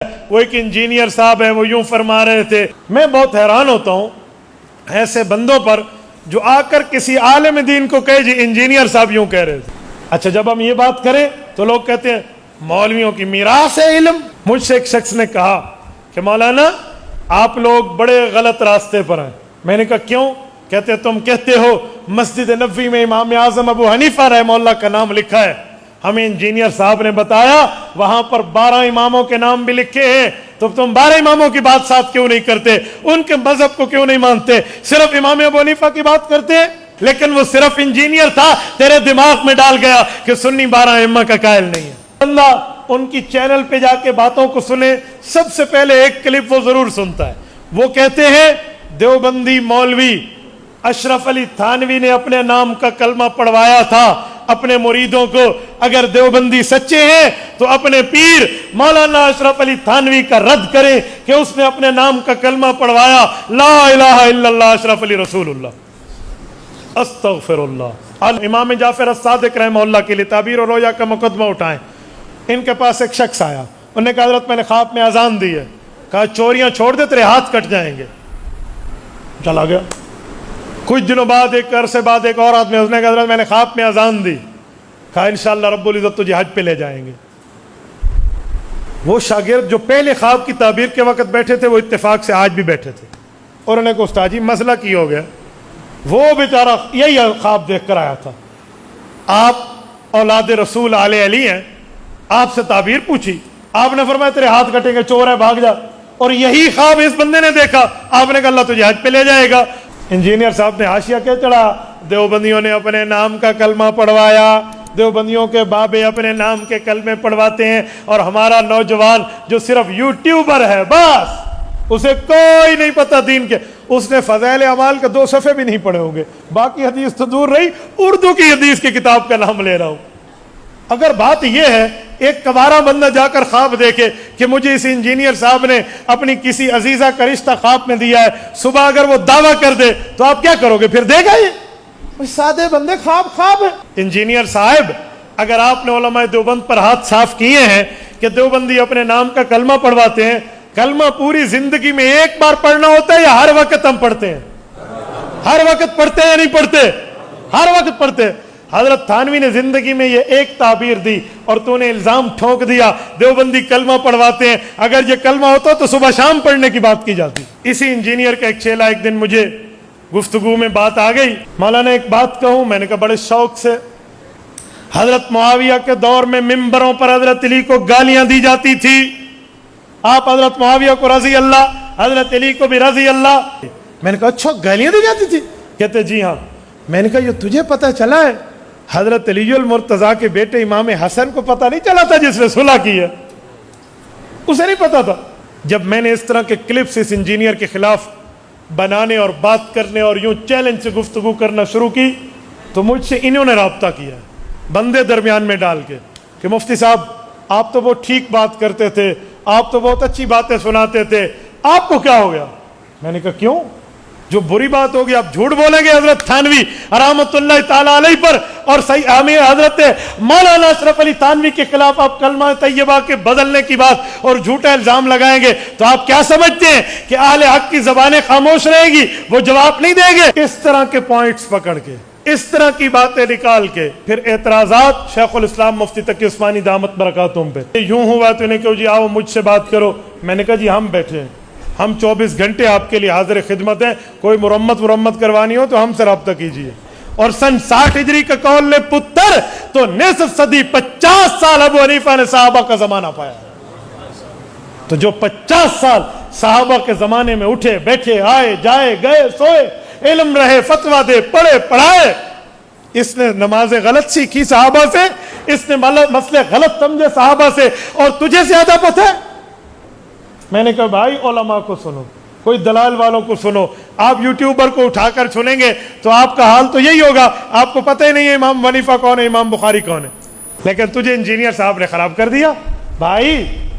وہ ایک انجینئر صاحب ہے، وہ یوں فرما رہے تھے. میں بہت حیران ہوتا ہوں ایسے بندوں پر جو آ کر کسی عالم دین کو کہے جی انجینئر صاحب یوں کہہ رہے تھے. اچھا جب ہم یہ بات کریں تو لوگ کہتے ہیں مولویوں کی میراث ہے علم. مجھ سے ایک شخص نے کہا کہ مولانا آپ لوگ بڑے غلط راستے پر ہیں. میں نے کہا کیوں؟ کہتے تم کہتے ہو مسجد نبوی میں امام اعظم ابو حنیفہ رحمہ اللہ کا نام لکھا ہے. ہمیں انجینئر صاحب نے بتایا وہاں پر 12 اماموں کے نام بھی لکھے ہیں. تو تم 12 اماموں کی بات ساتھ کیوں نہیں کرتے؟ ان کے مذہب کو کیوں نہیں مانتے؟ صرف امام ابو حنیفہ کی بات کرتے ہیں. لیکن وہ صرف انجینئر تھا، تیرے دماغ میں ڈال گیا کہ سنی 12 ائمہ کا قائل نہیں ہے. بندہ ان کی چینل پہ جا کے باتوں کو سنے، سب سے پہلے ایک کلپ وہ ضرور سنتا ہے. وہ کہتے ہیں دیوبندی مولوی اشرف علی تھانوی نے اپنے نام کا کلمہ پڑھوایا تھا اپنے مریدوں کو. اگر دیوبندی سچے ہیں تو اپنے پیر مولانا اشرف علی تھانوی کا رد کریں کہ اس نے اپنے نام کا کلمہ پڑھوایا لا الہ الا اللہ اشرف علی رسول اللہ استغفر اللہ. امام جعفر الصادق رحمہ اللہ کے لیے تعبیر و رویا کا مقدمہ اٹھائیں. ان کے پاس ایک شخص آیا، انہوں نے کہا حضرت میں نے خواب میں اذان دی ہے. کہا چوریاں چھوڑ دے تیرے ہاتھ کٹ جائیں گے. چلا گیا. کچھ دنوں بعد ایک عرصے بعد ایک اور آدمی، اس نے کہا حضرت میں نے خواب میں اذان دی. کہا انشاءاللہ رب العزت تجھے حج پہ لے جائیں گے. وہ شاگرد جو پہلے خواب کی تعبیر کے وقت بیٹھے تھے وہ اتفاق سے آج بھی بیٹھے تھے. اور انہوں نے کہا استاد جی مسئلہ کی ہو گیا؟ وہ بیچارہ یہی خواب دیکھ کر آیا تھا. آپ اولاد رسول آل علی ہیں، آپ سے تعبیر پوچھی، آپ نے فرمایا تیرے ہاتھ کٹیں گے، چور ہے بھاگ جا. اور یہی خواب اس بندے نے دیکھا. آپ نے کہا اللہ تجھے حج پہ لے جائے گا. انجینئر صاحب نے حاشیہ کیا چڑھا، دیوبندیوں نے اپنے نام کا کلمہ پڑھوایا، دیوبندیوں کے بابے اپنے نام کے کلمے پڑھواتے ہیں، اور ہمارا نوجوان جو صرف یوٹیوبر ہے بس اسے کوئی نہیں پتہ دین کے، اس نے فضائل اعمال کے 2 صفحے بھی نہیں پڑھے ہوں گے. باقی حدیث تو دور رہی، اردو کی حدیث کی کتاب کا نام لے رہا ہوں. اگر بات یہ ہے ایک کوارا بندہ جا کر خواب دیکھے کہ مجھے اس انجینئر صاحب نے اپنی کسی عزیزہ کا رشتہ خواب میں دیا ہے، صبح اگر وہ دعویٰ کر دے تو آپ کیا کرو گے؟ پھر دے گا یہ سادے بندے خواب ہے. انجینئر صاحب اگر آپ نے علماء دیوبند پر ہاتھ صاف کیے ہیں کہ دیوبندی اپنے نام کا کلمہ پڑھواتے ہیں، کلمہ پوری زندگی میں ایک بار پڑھنا ہوتا ہے یا ہر وقت ہم پڑھتے ہیں؟ ہر وقت پڑھتے ہیں یا نہیں پڑھتے؟ ہر وقت پڑھتے ہیں. حضرت تھانوی نے زندگی میں یہ ایک تعبیر دی اور تو نے الزام ٹھونک دیا دیوبندی کلمہ پڑھواتے ہیں. اگر یہ کلمہ ہوتا تو صبح شام پڑھنے کی بات کی جاتی. اسی انجینئر کا ایک چیلا ایک دن مجھے گفتگو میں بات آ گئی، مولانا ایک بات کہوں؟ میں نے کہا بڑے شوق سے. حضرت معاویہ کے دور میں ممبروں پر حضرت علی کو گالیاں دی جاتی تھی. آپ حضرت معاویہ کو رضی اللہ، حضرت علی کو بھی رضی اللہ. میں نے کہا اچھا گالیاں دی جاتی تھی؟ کہتے جی ہاں. میں نے کہا یہ تجھے پتہ چلا ہے؟ حضرت علی المرتضیٰ کے بیٹے امام حسن کو پتہ نہیں چلا تھا جس نے صلح کی ہے؟ اسے نہیں پتا تھا. جب میں نے اس طرح کے کلپس اس انجینئر کے خلاف بنانے اور بات کرنے اور یوں چیلنج سے گفتگو کرنا شروع کی تو مجھ سے انہوں نے رابطہ کیا بندے درمیان میں ڈال کے کہ مفتی صاحب آپ تو بہت ٹھیک بات کرتے تھے، آپ تو بہت اچھی باتیں سناتے تھے، آپ کو کیا ہو گیا؟ میں نے کہا کیوں؟ جو بری بات ہوگی آپ جھوٹ بولیں گے حضرت تھانوی رحمۃ اللہ تعالی علیہ پر اور حضرت مولانا اشرف علی تھانوی کے خلاف آپ کلمہ طیبہ کے بدلنے کی بات اور جھوٹا الزام لگائیں گے تو آپ کیا سمجھتے ہیں کہ اہل حق کی زبانیں خاموش رہے گی، وہ جواب نہیں دیں گے؟ اس طرح کے پوائنٹس پکڑ کے، اس طرح کی باتیں نکال کے پھر اعتراضات شیخ الاسلام مفتی تقی عثمانی دامت برکاتہم پہ. یوں ہوا تو انہیں کہ جی آؤ مجھ سے بات کرو. میں نے کہا جی ہم بیٹھے ہیں، ہم 24 گھنٹے آپ کے لیے حاضر خدمت ہیں، کوئی مرمت کروانی ہو تو ہم سے رابطہ کیجیے. اور سن 60 ہجری کا قول لے پتر تو نصف صدی 50 سال ابو حنیفہ نے صحابہ کا زمانہ پایا. تو جو 50 سال صحابہ کے زمانے میں اٹھے بیٹھے آئے جائے گئے سوئے، علم رہے، فتویٰ دے، پڑھے پڑھائے. اس نے نمازیں غلط سیکھی صحابہ سے، اس نے مسئلے غلط سمجھے صحابہ سے، اور تجھے زیادہ پتہ ہے. میں نے کہا بھائی علماء کو سنو، کوئی دلال والوں کو سنو. آپ یوٹیوبر کو اٹھا کر سنیں گے تو آپ کا حال تو یہی ہوگا، آپ کو پتہ ہی نہیں ہے امام حنیفہ کون ہے، امام بخاری کون ہے. لیکن تجھے انجینئر صاحب نے خراب کر دیا. بھائی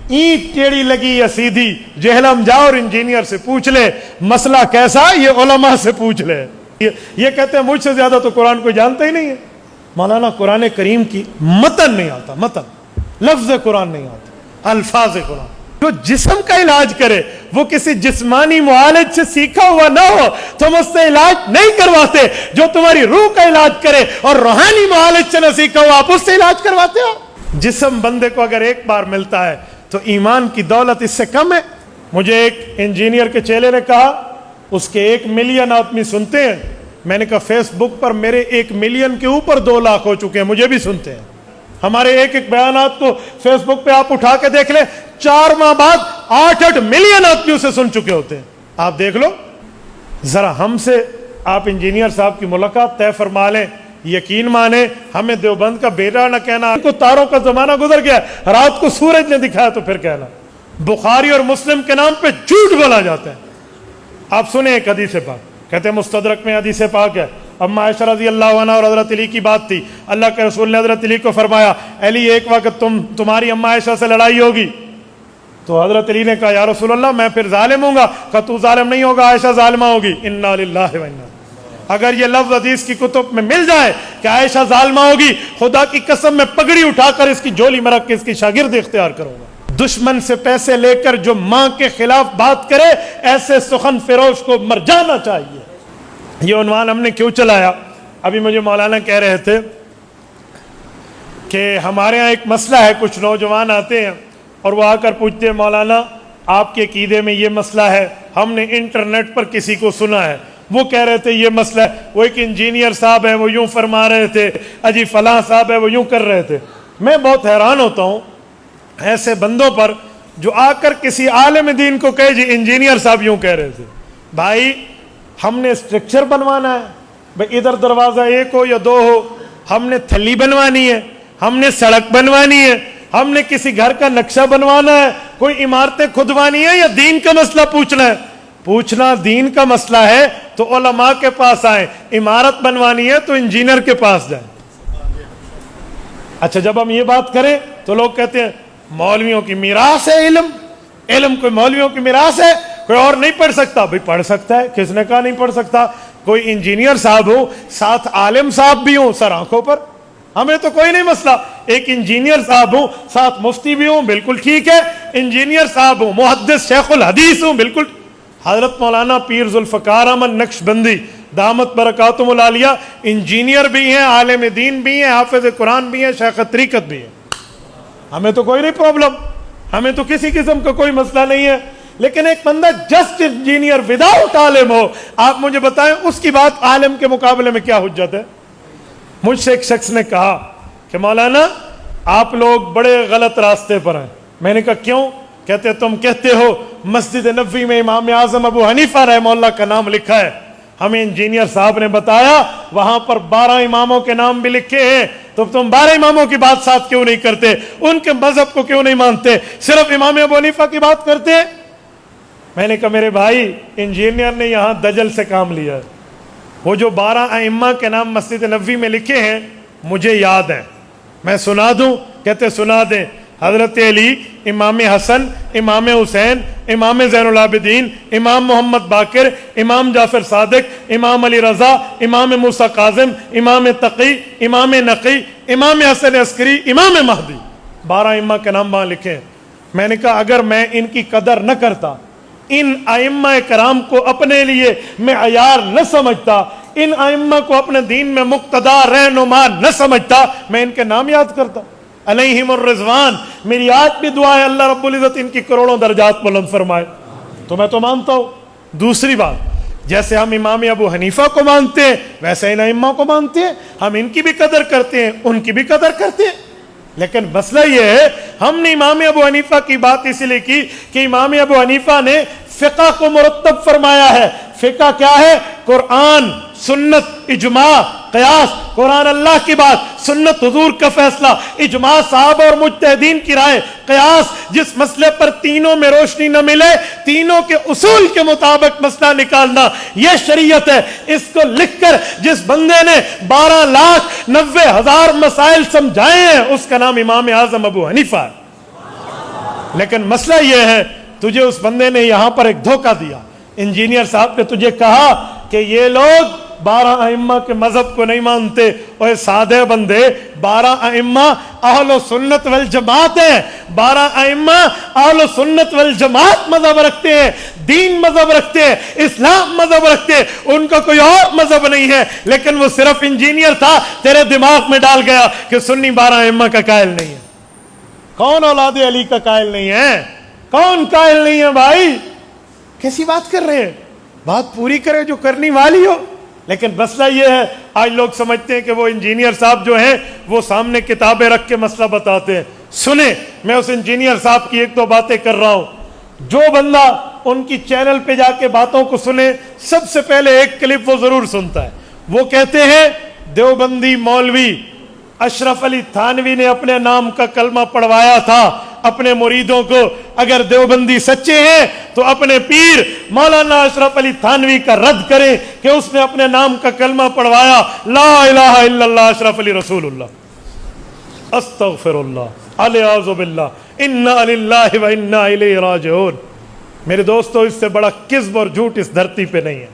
اینٹ ٹیڑھی لگی یا سیدھی، جہلم جا اور انجینئر سے پوچھ لے مسئلہ کیسا، یہ علماء سے پوچھ لے. یہ کہتے ہیں مجھ سے زیادہ تو قرآن کو جانتے ہی نہیں ہے. مولانا قرآن کریم کی متن نہیں آتا، متن لفظ قرآن نہیں آتا، الفاظ قرآن جو جسم کا علاج کرے وہ کسی جسمانی معالج سے سیکھا ہوا نہ ہو، تم اس سے علاج نہیں کرواتے۔ جو تمہاری روح کا علاج کرے اور روحانی معالج سے نہ سیکھا ہوا، آپ اس سے علاج کرواتے ہو۔ جسم بندے کو اگر ایک بار ملتا ہے تو ایمان کی دولت اس سے کم ہے۔ مجھے ایک انجینئر کے چیلے نے کہا اس کے 1 ملین آدمی سنتے ہیں۔ میں نے کہا فیس بک پر میرے 1 ملین کے اوپر 2 لاکھ ہو چکے ہیں، مجھے بھی سنتے ہیں۔ ہمارے ایک بیانات کو فیس بک پہ آپ اٹھا کے دیکھ لیں، 4 ماہ بعد 8 ملین آدمی اسے سن چکے ہوتے ہیں۔ آپ دیکھ لو ذرا، ہم سے آپ انجینئر صاحب کی ملاقات طے فرما لیں، یقین مانیں ہمیں دیوبند کا بیٹا نہ کہنا، کو تاروں کا زمانہ گزر گیا، رات کو سورج نے دکھایا تو پھر کہنا۔ بخاری اور مسلم کے نام پہ جھوٹ بولا جاتا ہے۔ آپ سنیں ایک حدیث پاک، کہتے ہیں مستدرک میں حدیث پاک ہے، اما عائشہ رضی اللہ عنہ اور حضرت علی کی بات تھی، اللہ کے رسول نے حضرت علی کو فرمایا علی ایک وقت تمہاری اما عائشہ سے لڑائی ہوگی، تو حضرت علی نے کہا یا رسول اللہ میں پھر ظالم ہوں گا؟ کہا تو ظالم نہیں ہوگا، عائشہ ظالمہ ہوگی۔ انا للہ و انا، اگر یہ لفظ حدیث کی کتب میں مل جائے کہ عائشہ ظالمہ ہوگی، خدا کی قسم میں پگڑی اٹھا کر اس کی جھولی میں رکھ کے اس کی شاگرد اختیار کروں گا۔ دشمن سے پیسے لے کر جو ماں کے خلاف بات کرے، ایسے سخن فروش کو مر جانا چاہیے۔ یہ عنوان ہم نے کیوں چلایا؟ ابھی مجھے مولانا کہہ رہے تھے کہ ہمارے ہاں ایک مسئلہ ہے، کچھ نوجوان آتے ہیں اور وہ آ کر پوچھتے ہیں مولانا آپ کے عقیدے میں یہ مسئلہ ہے، ہم نے انٹرنیٹ پر کسی کو سنا ہے، وہ کہہ رہے تھے یہ مسئلہ ہے، وہ ایک انجینئر صاحب ہے وہ یوں فرما رہے تھے، اجی فلاں صاحب ہے وہ یوں کر رہے تھے۔ میں بہت حیران ہوتا ہوں ایسے بندوں پر جو آ کر کسی عالم دین کو کہے جی انجینئر صاحب یوں کہہ رہے تھے۔ بھائی ہم نے اسٹرکچر بنوانا ہے، بھائی ادھر دروازہ 1 ہو یا 2 ہو، ہم نے تھلی بنوانی ہے، ہم نے سڑک بنوانی ہے، ہم نے کسی گھر کا نقشہ بنوانا ہے، کوئی عمارتیں کھدوانی ہے، یا دین کا مسئلہ پوچھنا ہے؟ پوچھنا دین کا مسئلہ ہے تو علماء کے پاس آئیں، عمارت بنوانی ہے تو انجینئر کے پاس جائیں۔ اچھا جب ہم یہ بات کریں تو لوگ کہتے ہیں مولویوں کی میراث ہے علم، علم کوئی مولویوں کی میراث ہے، کوئی اور نہیں پڑھ سکتا؟ بھئی پڑھ سکتا ہے، کس نے کہا نہیں پڑھ سکتا؟ کوئی انجینئر صاحب ہو، ساتھ عالم صاحب بھی ہوں سر آنکھوں پر، ہمیں تو کوئی نہیں مسئلہ۔ ایک انجینئر صاحب ہوں ساتھ مفتی بھی ہوں، بالکل ٹھیک ہے۔ انجینئر صاحب ہوں، محدث شیخ الحدیث ہوں، بالکل۔ حضرت مولانا پیر ذوالفقار احمد نقشبندی دامت برکاتہم العالیہ انجینئر بھی ہیں، عالم دین بھی ہیں، حافظ قرآن بھی ہیں، شیخ طریقت بھی ہیں۔ ہمیں تو کوئی نہیں پرابلم، ہمیں تو کسی قسم کا کوئی مسئلہ نہیں ہے۔ لیکن ایک بندہ جسٹ انجینئر وداؤٹ عالم ہو، آپ مجھے بتائیں اس کی بات عالم کے مقابلے میں کیا حجت ہے؟ مجھ سے ایک شخص نے کہا کہ مولانا آپ لوگ بڑے غلط راستے پر ہیں۔ میں نے کہا کیوں؟ کہتے تم کہتے ہو مسجد نبوی میں امام اعظم ابو حنیفہ رحمہ اللہ کا نام لکھا ہے، ہمیں انجینئر صاحب نے بتایا وہاں پر 12 اماموں کے نام بھی لکھے ہیں، تو تم 12 اماموں کی بات ساتھ کیوں نہیں کرتے؟ ان کے مذہب کو کیوں نہیں مانتے؟ صرف امام ابو حنیفہ کی بات کرتے ہیں؟ میں نے کہا میرے بھائی انجینئر نے یہاں دجل سے کام لیا ہے، وہ جو 12 ائمہ کے نام مسجد نبوی میں لکھے ہیں مجھے یاد ہیں، میں سنا دوں؟ کہتے سنا دیں۔ حضرت علی، امام حسن، امام حسین، امام زین العابدین، امام محمد باقر، امام جعفر صادق، امام علی رضا، امام موسیٰ کاظم، امام تقی، امام نقی، امام حسن عسکری، امام مہدی، 12 ائمہ کے نام وہاں لکھے ہیں۔ میں نے کہا اگر میں ان کی قدر نہ کرتا، ان ائمہ کرام کو اپنے لیے معیار نہ سمجھتا، ان ائمہ کو اپنے دین میں مقتدا رہنما نہ سمجھتا، میں ان کے نام یاد کرتا۔ علیہم الرضوان، میری آج بھی دعا ہے اللہ رب العزت ان کی کروڑوں درجات بلند فرمائے۔ تو میں تو مانتا ہوں۔ دوسری بات، جیسے ہم امام ابو حنیفہ کو مانتے ہیں ویسے ان ائمہ کو مانتے ہیں، ہم ان کی بھی قدر کرتے ہیں، ان کی بھی قدر کرتے ہیں۔ لیکن مسئلہ یہ ہے ہم نے امام ابو حنیفہ کی بات اس لیے کی کہ امام ابو حنیفہ نے فقہ کو مرتب فرمایا ہے۔ فقہ کیا ہے؟ قرآن، سنت، اجماع، قیاس، قرآن اللہ کی بات، سنت حضور کا فیصلہ، اجماع صحابہ اور مجتہدین کی رائے، قیاس جس مسئلے پر تینوں میں روشنی نہ ملے تینوں کے اصول کے مطابق مسئلہ نکالنا، یہ شریعت ہے۔ اس کو لکھ کر جس بندے نے 12,90,000 مسائل سمجھائے ہیں اس کا نام امام اعظم ابو حنیفہ ہے۔ لیکن مسئلہ یہ ہے تجھے اس بندے نے یہاں پر ایک دھوکہ دیا۔ انجینئر صاحب نے تجھے کہا کہ یہ لوگ 12 ائمہ کے مذہب کو نہیں مانتے، اور سادے بندے 12 ائمہ اہل سنت والجماعت ہیں، 12 ائمہ اہل سنت والجماعت مذہب رکھتے ہیں، دین مذہب رکھتے ہیں، اسلام مذہب رکھتے ہیں، ان کا کوئی اور مذہب نہیں ہے، لیکن وہ صرف انجینئر تھا، تیرے دماغ میں ڈال گیا کہ سنی 12 ائمہ کا قائل نہیں ہے۔ کون اولاد علی کا قائل نہیں ہے؟ کون قائل نہیں ہے بھائی؟ کیسی بات کر رہے ہیں؟ بات پوری کرے جو کرنی والی ہو۔ لیکن مسئلہ یہ ہے، آج لوگ سمجھتے ہیں کہ وہ انجینئر صاحب جو ہیں وہ سامنے کتابیں رکھ کے مسئلہ بتاتے ہیں۔ سنیں، میں اس انجینئر صاحب کی ایک دو باتیں کر رہا ہوں۔ جو بندہ ان کی چینل پہ جا کے باتوں کو سنے، سب سے پہلے ایک کلپ وہ ضرور سنتا ہے۔ وہ کہتے ہیں دیوبندی مولوی اشرف علی تھانوی نے اپنے نام کا کلمہ پڑھوایا تھا اپنے مریدوں کو۔ اگر دیوبندی سچے ہیں تو اپنے پیر مولانا اشرف علی تھانوی کا رد کریں کہ اس نے اپنے نام کا کلمہ پڑھوایا، لا الہ الا اللہ اشرف علی رسول اللہ، استغفر اللہ، الیاذ باللہ، انا للہ و انا الیہ راجعون۔ میرے دوستو، اس سے بڑا کذب اور جھوٹ اس دھرتی پہ نہیں ہے۔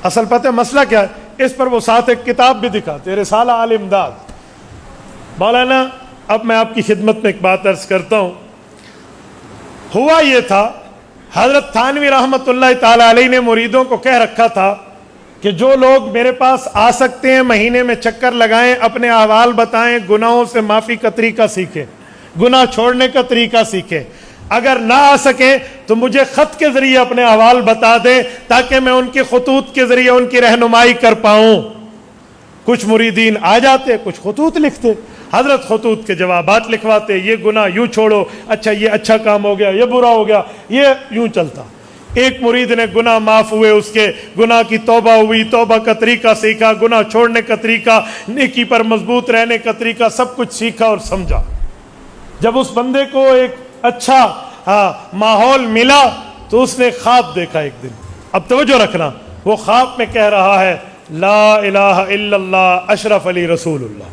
اصل پتہ مسئلہ کیا ہے؟ اس پر وہ ساتھ ایک کتاب بھی دکھاتے، رسالہ آل امداد۔ مولانا، اب میں آپ کی خدمت میں ایک بات عرض کرتا ہوں۔ ہوا یہ تھا، حضرت تھانوی رحمۃ اللہ تعالی علیہ نے مریدوں کو کہہ رکھا تھا کہ جو لوگ میرے پاس آ سکتے ہیں مہینے میں چکر لگائیں، اپنے احوال بتائیں، گناہوں سے معافی کا طریقہ سیکھیں، گناہ چھوڑنے کا طریقہ سیکھیں۔ اگر نہ آ سکیں تو مجھے خط کے ذریعے اپنے احوال بتا دیں تاکہ میں ان کے خطوط کے ذریعے ان کی رہنمائی کر پاؤں۔ کچھ مریدین آ جاتے، کچھ خطوط لکھتے، حضرت خطوط کے جوابات لکھواتے، یہ گناہ یوں چھوڑو، اچھا یہ اچھا کام ہو گیا، یہ برا ہو گیا، یہ یوں چلتا۔ ایک مرید نے گناہ معاف ہوئے، اس کے گناہ کی توبہ ہوئی، توبہ کا طریقہ سیکھا، گناہ چھوڑنے کا طریقہ، نیکی پر مضبوط رہنے کا طریقہ، سب کچھ سیکھا اور سمجھا۔ جب اس بندے کو ایک اچھا ماحول ملا تو اس نے خواب دیکھا ایک دن۔ اب توجہ رکھنا، وہ خواب میں کہہ رہا ہے لا الہ الا اللہ اشرف علی رسول اللہ،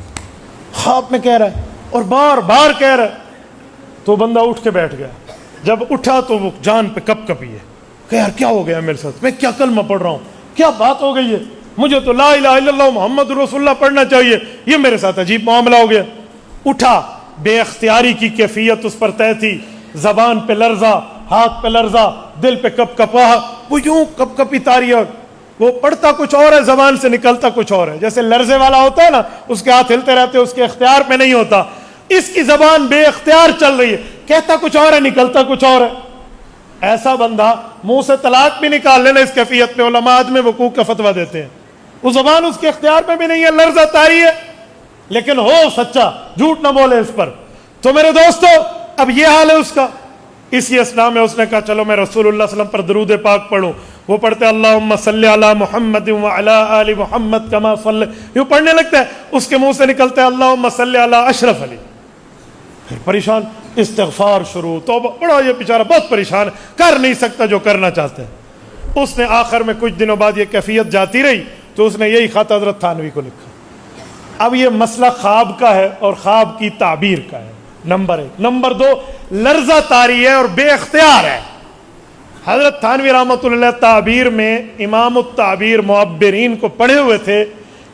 خواب میں کہہ رہا ہے اور بار بار کہہ رہا ہے۔ تو بندہ اٹھ کے بیٹھ گیا۔ جب اٹھا تو وہ جان پہ کپ کپی ہے کہ یار کیا ہو گیا میرے ساتھ، میں کیا کلمہ پڑھ رہا ہوں، کیا بات ہو گئی ہے، مجھے تو لا الہ الا اللہ محمد رسول اللہ پڑھنا چاہیے، یہ میرے ساتھ عجیب معاملہ ہو گیا۔ اٹھا، بے اختیاری کی کیفیت اس پر طے تھی، زبان پہ لرزہ، ہاتھ پہ لرزہ، دل پہ کپ کپاہٹ، وہ یوں کپ کپی تاریخ، وہ پڑھتا کچھ اور ہے، زبان سے نکلتا کچھ اور ہے۔ جیسے لرزے والا ہوتا ہے نا، اس کے ہاتھ ہلتے رہتے، اس کے اختیار پہ نہیں ہوتا، اس کی زبان بے اختیار چل رہی ہے، کہتا کچھ اور ہے، نکلتا کچھ اور ہے۔ ایسا بندہ منہ سے طلاق بھی نکال لینا اس کیفیت پہ، علماء عدم وقوع کا فتویٰ دیتے ہیں۔ وہ زبان اس کے اختیار پہ بھی نہیں ہے، لرزہ طاری ہے، لیکن ہو سچا، جھوٹ نہ بولے اس پر۔ تو میرے دوستو، اب یہ حال ہے اس کا۔ اسی اسنا میں اس نے کہا چلو میں رسول اللہ صلی اللہ علیہ وسلم پر درود پاک پڑھوں۔ وہ پڑھتے اللہم صلی علی محمد وعلی آل محمد کما صلی، یوں پڑھنے لگتا ہے، اس کے منہ سے نکلتا ہے اللہم صلی علی اشرف علی۔ پھر پریشان، استغفار شروع، توبہ، بڑا یہ بیچارہ بہت پریشان، کر نہیں سکتا جو کرنا چاہتے ہیں۔ اس نے آخر میں کچھ دنوں بعد یہ کیفیت جاتی رہی تو اس نے یہی خط حضرت تھانوی کو لکھا۔ اب یہ مسئلہ خواب کا ہے اور خواب کی تعبیر کا ہے، نمبر ایک۔ نمبر دو، لرزہ طاری ہے اور بے اختیار ہے۔ حضرت تھانوی رحمۃ اللہ تعبیر میں امام التعبیر معبرین کو پڑھے ہوئے تھے،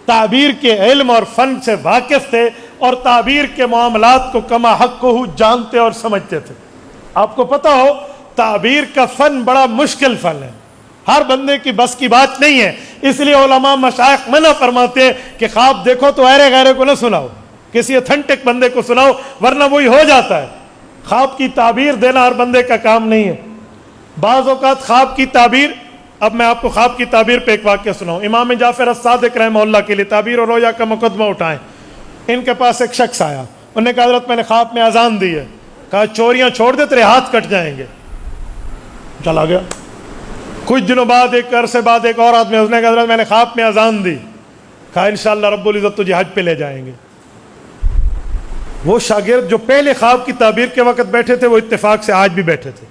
تعبیر کے علم اور فن سے واقف تھے، اور تعبیر کے معاملات کو کما حق کو جانتے اور سمجھتے تھے۔ آپ کو پتہ ہو تعبیر کا فن بڑا مشکل فن ہے، ہر بندے کی بس کی بات نہیں ہے، اس لیے علماء مشائخ منع فرماتے ہیں کہ خواب دیکھو تو ایرے غیرے کو نہ سناؤ، کسی اتھینٹک بندے کو سناؤ ورنہ وہی ہو جاتا ہے۔ خواب کی تعبیر دینا ہر بندے کا کام نہیں ہے۔ بعض اوقات خواب کی تعبیر، اب میں آپ کو خواب کی تعبیر پہ ایک واقعہ سناؤں۔ امام جعفر الصادق رحمہ اللہ کے لیے تعبیر اور رویا کا مقدمہ اٹھائیں۔ ان کے پاس ایک شخص آیا، انہوں نے کہا حضرت میں نے خواب میں اذان دی ہے، کہا چوریاں چھوڑ دے تیرے ہاتھ کٹ جائیں گے۔ چلا گیا۔ کچھ دنوں بعد، ایک عرصے بعد، ایک اور آدمی، اس نے کہا حضرت میں نے خواب میں اذان دی، کہا انشاءاللہ رب العزت تجھے حج پہ لے جائیں گے۔ وہ شاگرد جو پہلے خواب کی تعبیر کے وقت بیٹھے تھے وہ اتفاق سے آج بھی بیٹھے تھے،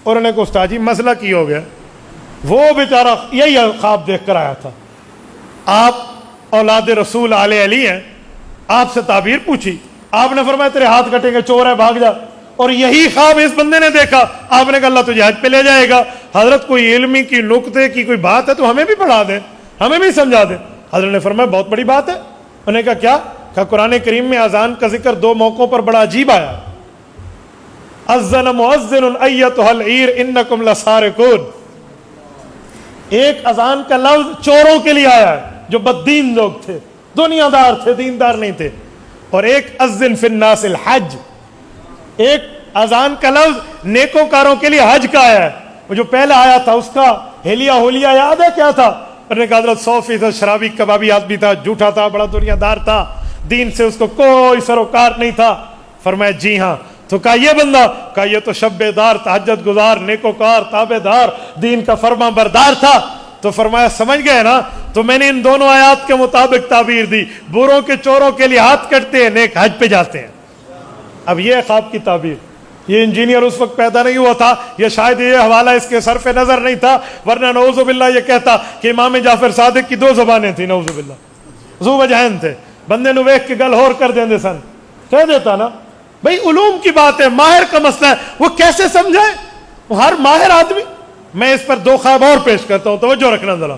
اور انہوں نے کہا استاد جی مسئلہ کی ہو گیا؟ وہ بیچارہ یہی خواب دیکھ کر آیا تھا، آپ اولاد رسول آل علی ہیں، آپ سے تعبیر پوچھی، آپ نے فرمایا تیرے ہاتھ کٹیں گے، چور ہے بھاگ جا، اور یہی خواب اس بندے نے دیکھا، آپ نے کہا اللہ تجھے حج پہ لے جائے گا۔ حضرت کوئی علمی کی نقطے کی کوئی بات ہے تو ہمیں بھی پڑھا دیں، ہمیں بھی سمجھا دیں. حضرت نے فرمایا بہت بڑی بات ہے. انہوں نے کہا کیا؟ کہا قرآن کریم میں اذان کا ذکر 2 موقعوں پر بڑا عجیب آیا. اذن مؤذن ایتھا العیر انکم لسارقون. ایک اذان کا لفظ چوروں کے لیے آیا ہے جو بددین لوگ تھے, دنیا دار تھے, دیندار نہیں تھے. اور ایک اذن فی الناس الحج, ایک اذان کا لفظ نیکوکاروں کے لیے حج کا آیا ہے. وہ جو پہلا آیا تھا اس کا ہیلیا ہولیا یاد ہے کیا تھا؟ انہوں نے کہا حضرت 100% شرابی کبابی آدمی تھا, جھوٹا تھا, بڑا دنیا دار تھا, دین سے اس کو کوئی سروکار نہیں تھا. فرمایا جی ہاں. تو کہا یہ بندہ؟ کہا یہ تو شب بیدار, تہجد گزار, نیکوکار, تابع دار, دین کا فرما بردار تھا. تو فرمایا سمجھ گئے نا, تو میں نے ان دونوں آیات کے مطابق تعبیر دی. بروں کے چوروں کے لیے ہاتھ کٹتے ہیں, نیک حج پہ جاتے ہیں. اب یہ خواب کی تعبیر. یہ انجینئر اس وقت پیدا نہیں ہوا تھا, یہ شاید یہ حوالہ اس کے صرف نظر نہیں تھا, ورنہ نعوذ باللہ یہ کہتا کہ امام جعفر صادق کی 2 زبانیں تھیں. نعوذ باللہ, ذو وجہین تھے. بندے نو ویکھ کے گل ہور کر دیندے سن. کہہ دیتا نا بھئی علوم کی بات ہے, ماہر کا مسئلہ ہے, وہ کیسے سمجھائے؟ وہ ہر ماہر آدمی. میں اس پر 2 خواب اور پیش کرتا ہوں, توجہ رکھنا ذرا.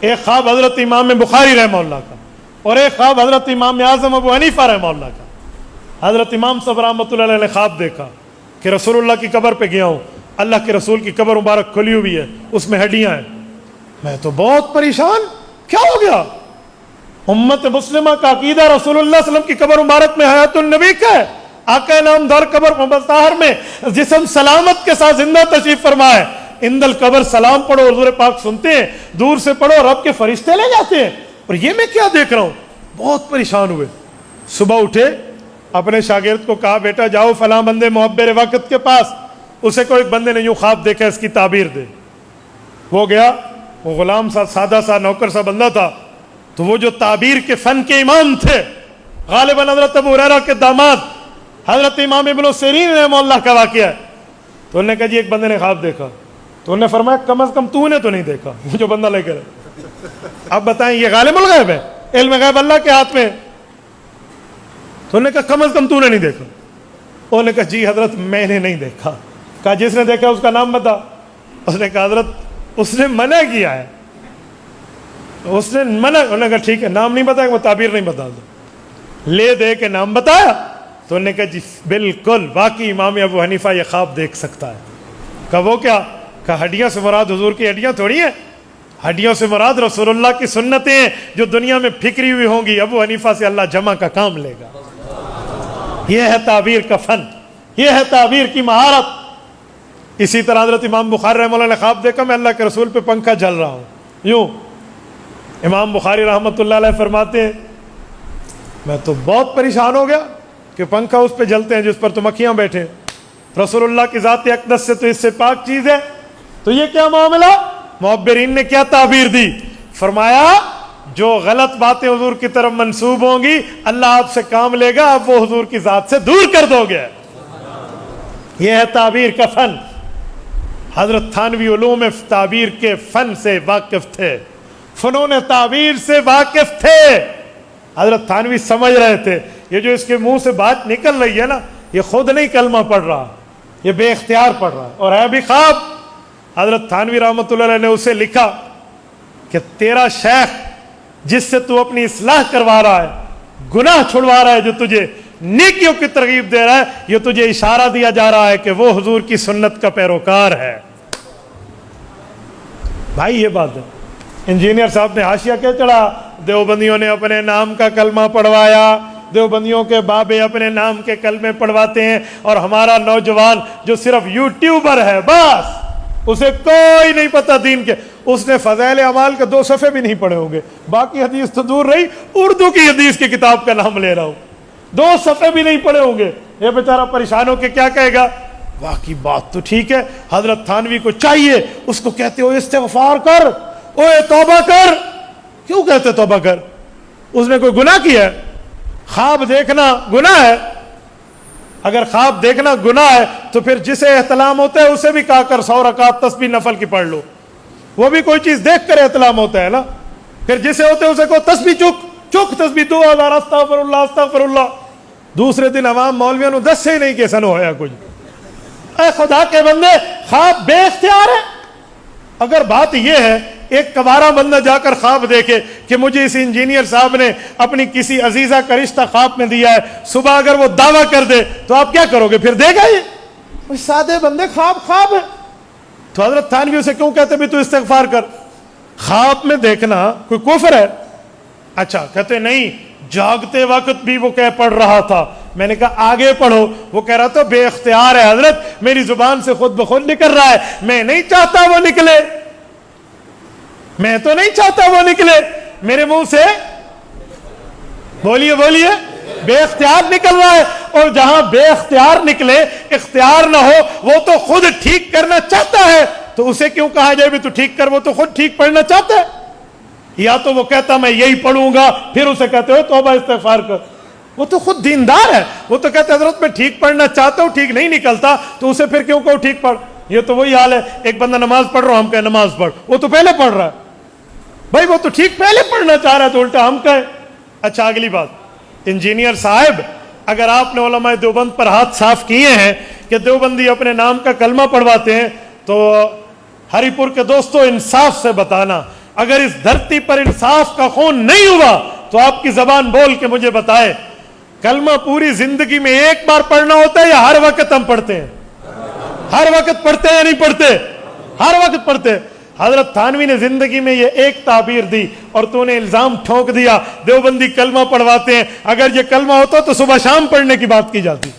ایک خواب حضرت امام بخاری رحمہ اللہ کا, اور ایک خواب حضرت امام اعظم ابو حنیفہ رحمہ اللہ کا. حضرت امام صاحب رحمۃ اللہ علیہ نے خواب دیکھا کہ رسول اللہ کی قبر پہ گیا ہوں, اللہ کے رسول کی قبر مبارک کھلی ہوئی ہے, اس میں ہڈیاں ہیں. میں تو بہت پریشان, کیا ہو گیا؟ امت مسلمہ کا عقیدہ رسول اللہ صلی اللہ علیہ وسلم کی قبر مبارک میں حیات النبی کا ہے. آقا نامدار قبر مطہر میں جسم سلامت کے ساتھ زندہ تشریف فرما ہے. اندل القبر سلام پڑھو, حضور پاک سنتے ہیں, دور سے پڑھو, رب کے فرشتے لے جاتے ہیں. اور یہ میں کیا دیکھ رہا ہوں؟ بہت پریشان ہوئے. صبح اٹھے, اپنے شاگرد کو کہا بیٹا جاؤ فلاں بندے محبر وقت کے پاس, اسے کو ایک بندے نے یوں خواب دیکھا, اس کی تعبیر دے. وہ گیا, وہ غلام سا سادہ سا نوکر سا بندہ تھا. تو وہ جو تعبیر کے فن کے امام تھے, غالباً حضرت ابو ہریرہ کے داماد حضرت امام ابن سیرین رحمہ اللہ کا واقعہ ہے. تو انہوں نے کہا جی ایک بندے نے خواب دیکھا. تو انہوں نے فرمایا کم از کم تو نے تو نہیں دیکھا, وہ جو بندہ لے کر. اب بتائیں یہ غالب الغیب ہے, علم غیب اللہ کے ہاتھ میں. تو انہوں نے کہا کم از کم تو نے نہیں دیکھا. انہوں نے کہا جی حضرت میں نے نہیں دیکھا. کہا جس نے دیکھا اس کا نام بتا. اس نے کہا حضرت اس نے منع کیا ہے, اس نے منع. انہوں نے کہا ٹھیک ہے, نام نہیں بتایا, وہ تعبیر نہیں بتا دو. لے دے کے نام بتایا. تو انہوں نے کہا جی بالکل واقعی امام ابو حنیفہ یہ خواب دیکھ سکتا ہے. کہا وہ کیا؟ کہا ہڈیاں سے مراد حضور کی ہڈیاں تھوڑی ہیں, ہڈیوں سے مراد رسول اللہ کی سنتیں ہیں جو دنیا میں پھکری ہوئی ہوں گی. ابو حنیفہ سے اللہ جمع کا کام لے گا. یہ ہے تعبیر کا فن, یہ ہے تعبیر کی مہارت. اسی طرح حضرت امام بخاری رحمہ اللہ نے خواب دیکھا میں اللہ کے رسول پہ پنکھا جل رہا ہوں. یوں امام بخاری رحمۃ اللہ علیہ فرماتے ہیں میں تو بہت پریشان ہو گیا کہ پنکھا اس پہ جلتے ہیں جس پر تو مکھیاں بیٹھے. رسول اللہ کی ذات اقدس سے تو اس سے پاک چیز ہے, تو یہ کیا معاملہ؟ معبرین نے کیا تعبیر دی؟ فرمایا جو غلط باتیں حضور کی طرف منسوب ہوں گی اللہ آپ سے کام لے گا, آپ وہ حضور کی ذات سے دور کر دو گے. یہ ہے تعبیر کا فن. حضرت تھانوی علوم تعبیر کے فن سے واقف تھے, فنون تعبیر سے واقف تھے. حضرت تھانوی سمجھ رہے تھے یہ جو اس کے منہ سے بات نکل رہی ہے نا, یہ خود نہیں کلمہ پڑھ رہا, یہ بے اختیار پڑھ رہا ہے اور ہے بھی خواب. حضرت تھانوی رحمۃ اللہ علیہ نے اسے لکھا کہ تیرا شیخ جس سے تو اپنی اصلاح کروا رہا ہے, گناہ چھڑوا رہا ہے, جو تجھے نیکیوں کی ترغیب دے رہا ہے, یہ تجھے اشارہ دیا جا رہا ہے کہ وہ حضور کی سنت کا پیروکار ہے. بھائی یہ بات ہے. انجینئر صاحب نے حاشیہ کیا چڑھا, دیوبندیوں نے اپنے نام کا کلمہ پڑھوایا, دیوبندیوں کے بابے اپنے نام کے کلمے پڑھواتے ہیں, اور ہمارا نوجوان جو صرف یوٹیوبر ہے بس اسے کوئی نہیں پتہ دین کے, اس نے فضائل اعمال کے 2 صفحے بھی نہیں پڑھے ہوں گے, باقی حدیث تو دور رہی, اردو کی حدیث کی کتاب کا نام لے رہا ہوں, 2 صفحے بھی نہیں پڑھے ہوں گے. یہ بیچارہ پریشان ہو کے کیا کہے گا؟ واقعی بات تو ٹھیک ہے. حضرت تھانوی کو چاہیے اس کو کہتے ہو استغفار کر, اوے توبہ کر. کیوں کہتے توبہ کر؟ اس نے کوئی گناہ کیا ہے؟ خواب دیکھنا گناہ ہے؟ اگر خواب دیکھنا گناہ ہے تو پھر جسے احتلام ہوتا ہے اسے بھی کہا کر 100 رکعت تسبیح نفل کی پڑھ لو, وہ بھی کوئی چیز دیکھ کر احتلام ہوتا ہے نا. پھر جسے ہوتے اسے کو تسبیح چک تسبیح 2000 استغفر اللہ استغفر اللہ. دوسرے دن عوام مولویوں نے 10 سے ہی نہیں کہ سن ہویا کچھ. اے خدا کے بندے, خواب بے اختیار ہے. اگر بات یہ ہے ایک کبارہ بندہ جا کر خواب دیکھے کہ مجھے اس انجینئر صاحب نے اپنی کسی عزیزہ کا رشتہ خواب میں دیا ہے، صبح اگر وہ دعویٰ کر دے تو آپ کیا کرو گے؟ پھر دے گا یہ سادے بندے، خواب ہے. تو حضرت تھانوی اسے کیوں کہتے بھی تو استغفار کر؟ خواب میں دیکھنا کوئی کفر ہے؟ اچھا کہتے نہیں، جاگتے وقت بھی وہ کہہ پڑھ رہا تھا. میں نے کہا آگے پڑھو. وہ کہہ رہا تھا بے اختیار ہے حضرت، میری زبان سے خود بخود نکل رہا ہے، میں نہیں چاہتا وہ نکلے، میں تو نہیں چاہتا وہ نکلے میرے منہ سے. بولیے بولیے، بے اختیار نکل رہا ہے. اور جہاں بے اختیار نکلے، اختیار نہ ہو، وہ تو خود ٹھیک کرنا چاہتا ہے، تو اسے کیوں کہا جائے بھی تو ٹھیک کر؟ وہ تو خود ٹھیک پڑھنا چاہتا ہے. یا تو وہ کہتا میں یہی پڑھوں گا، پھر اسے کہتے ہو توبہ استغفار کر. وہ تو خود دیندار ہے، وہ تو کہتے حضرت میں ٹھیک پڑھنا چاہتا ہوں، ٹھیک نہیں نکلتا، تو اسے پھر کیوں کہو ٹھیک پڑھ؟ یہ تو وہی حال ہے، ایک بندہ نماز پڑھ رہا ہم کہیں نماز پڑھ، وہ تو پہلے پڑھ رہا ہے. بھائی وہ تو ٹھیک پہلے پڑھنا چاہ رہا ہے، تو الٹا ہم کہیں. اچھا اگلی بات، انجینئر صاحب اگر آپ نے علماء دیوبند پر ہاتھ صاف کیے ہیں کہ دیوبندی اپنے نام کا کلمہ پڑھواتے ہیں، تو ہری پور کے دوستو انصاف سے بتانا، اگر اس دھرتی پر انصاف کا خون نہیں ہوا تو آپ کی زبان بول کے مجھے بتائے، کلمہ پوری زندگی میں ایک بار پڑھنا ہوتا ہے یا ہر وقت ہم پڑھتے ہیں؟ ہر وقت پڑھتے ہیں یا نہیں پڑھتے؟ ہر وقت پڑھتے ہیں. حضرت تھانوی نے زندگی میں یہ ایک تعبیر دی اور تو نے الزام ٹھونک دیا دیوبندی کلمہ پڑھواتے ہیں. اگر یہ کلمہ ہوتا تو صبح شام پڑھنے کی بات کی جاتی،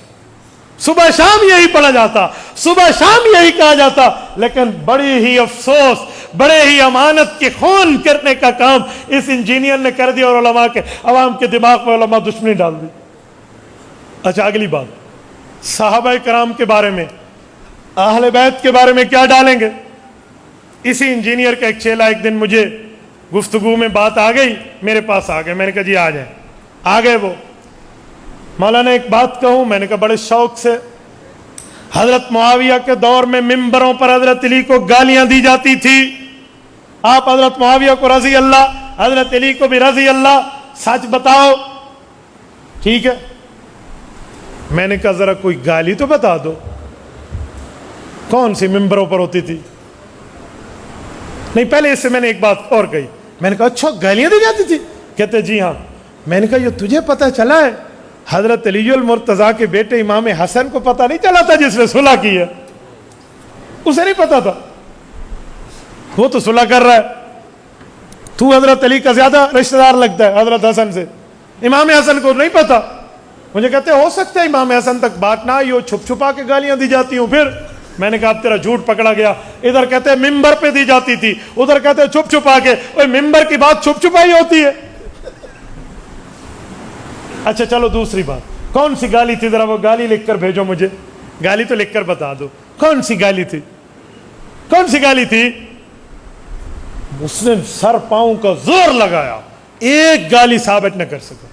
صبح شام یہی پڑھا جاتا، صبح شام یہی کہا جاتا. لیکن بڑی ہی افسوس، بڑے ہی امانت کے خون کرنے کا کام اس انجینئر نے کر دیا اور علماء کے عوام کے دماغ میں علماء دشمنی ڈال دی. اچھا اگلی بات، صحابہ کرام کے بارے میں، اہل بیت کے بارے میں کیا ڈالیں گے؟ اسی انجینئر کا ایک چیلا ایک دن مجھے گفتگو میں بات آ گئی، میرے پاس آ گئے. میں نے کہا جی آ جائیں. آ گئے وہ، مولانا ایک بات کہوں؟ میں نے کہا بڑے شوق سے. حضرت معاویہ کے دور میں ممبروں پر حضرت علی کو گالیاں دی جاتی تھی. آپ حضرت معاویہ کو رضی اللہ، حضرت علی کو بھی رضی اللہ، سچ بتاؤ. ٹھیک ہے. میں نے کہا ذرا کوئی گالی تو بتا دو، کون سی ممبروں پر ہوتی تھی؟ نہیں پہلے اس سے میں نے ایک بات اور کہی. میں نے کہا اچھا گالیاں دی جاتی تھی؟ کہتے جی ہاں. میں نے کہا یہ تجھے پتہ چلا ہے؟ حضرت علی المرتضیٰ کے بیٹے امام حسن کو پتہ نہیں چلا تھا جس نے صلح کی ہے؟ اسے نہیں پتا تھا، وہ تو صلح کر رہا ہے. تو حضرت علی کا زیادہ رشتہ دار لگتا ہے حضرت حسن سے، امام حسن کو نہیں پتا. مجھے کہتے ہو سکتا ہے امام حسن تک بات نہ آئی ہو، چھپ چھپا کے گالیاں دی جاتی ہوں. پھر میں نے کہا اب تیرا جھوٹ پکڑا گیا. ادھر کہتے ہیں ممبر پہ دی جاتی تھی، ادھر کہتے ہیں چھپ چھپا کے. اوے ممبر کی بات چھپ چھپائی ہوتی ہے؟ اچھا چلو دوسری بات، کون سی گالی تھی؟ ذرا وہ گالی لکھ کر بھیجو مجھے. گالی تو لکھ کر بتا دو، کون سی گالی تھی؟ کون سی گالی تھی؟ اس نے سر پاؤں کا زور لگایا، ایک گالی ثابت نہ کر سکا.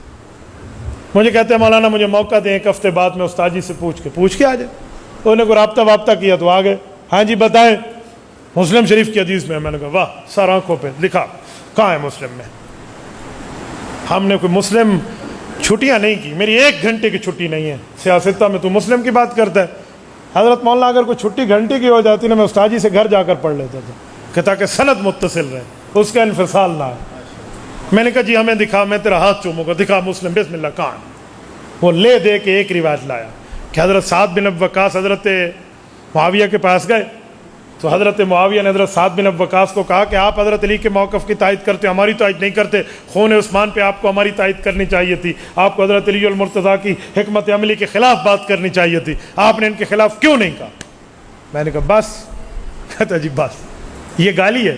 مجھے کہتے ہیں مولانا مجھے موقع دیں، ایک ہفتے بعد میں استاد جی سے پوچھ کے آ جائے. انہوں نے کوئی رابطہ کیا تو آ گئے. ہاں جی بتائیں. مسلم شریف کی حدیث میں. میں نے کہا واہ، سر آنکھوں پہ لکھا. کہاں ہے مسلم میں؟ ہم نے کوئی مسلم چھٹیاں نہیں کی، میری 1 گھنٹے کی چھٹی نہیں ہے سیاستہ میں، تو مسلم کی بات کرتا ہے. حضرت مولانا اگر کوئی چھٹی گھنٹے کی ہو جاتی نا، میں استاد جی سے گھر جا کر پڑھ لیتا تھا کہ تاکہ سند متصل رہے، اس کا انفصال نہ ہے. میں نے کہا جی ہمیں دکھا، میں تیرا ہاتھ چوموں گا، دکھا مسلم، بسم اللہ. کہاں؟ وہ لے دے کے ایک روایت لایا کہ حضرت سعد بن ابی وقاص حضرت معاویہ کے پاس گئے تو حضرت معاویہ نے حضرت سعد بن ابی وقاص کو کہا کہ آپ حضرت علی کے موقف کی تائید کرتے، ہماری تائید نہیں کرتے، خون عثمان پہ آپ کو ہماری تائید کرنی چاہیے تھی، آپ کو حضرت علی المرتضیٰ کی حکمت عملی کے خلاف بات کرنی چاہیے تھی، آپ نے ان کے خلاف کیوں نہیں کہا؟ میں نے کہا بس. کہتا جی بس، یہ گالی ہے؟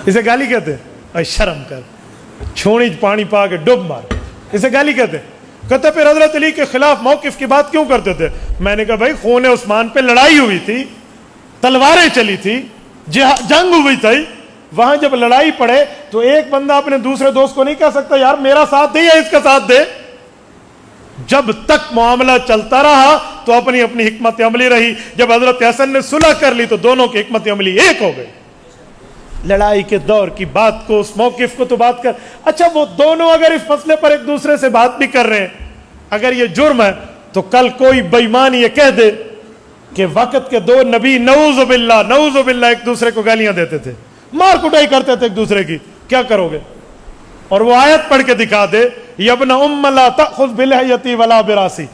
اسے گالی کہتے ہیں؟ اے شرم کر، چھوڑی پانی پا کے ڈب مار، اسے گالی کہتے ہیں؟ کہتے پھر حضرت علی کے خلاف موقف کی بات کیوں کرتے تھے؟ میں نے کہا بھائی خون عثمان پہ لڑائی ہوئی تھی، تلواریں چلی تھی، جنگ ہوئی تھی، وہاں جب لڑائی پڑے تو ایک بندہ اپنے دوسرے دوست کو نہیں کہہ سکتا یار میرا ساتھ دے یا اس کا ساتھ دے. جب تک معاملہ چلتا رہا تو اپنی اپنی حکمت عملی رہی. جب حضرت حسن نے صلح کر لی تو دونوں کی حکمت عملی ایک ہو گئی. لڑائی کے دور کی بات کو، اس موقف کو تو بات کر. اچھا وہ دونوں اگر اس مسئلے پر ایک دوسرے سے بات بھی کر رہے ہیں، اگر یہ جرم ہے تو کل کوئی بے ایمان یہ کہہ دے کہ وقت کے 2 نبی نعوذ باللہ ایک دوسرے کو گالیاں دیتے تھے، مار کٹائی کرتے تھے ایک دوسرے کی، کیا کرو گے؟ اور وہ آیت پڑھ کے دکھا دے، یبن ام لا تأخذ بلحیتی ولا براسی.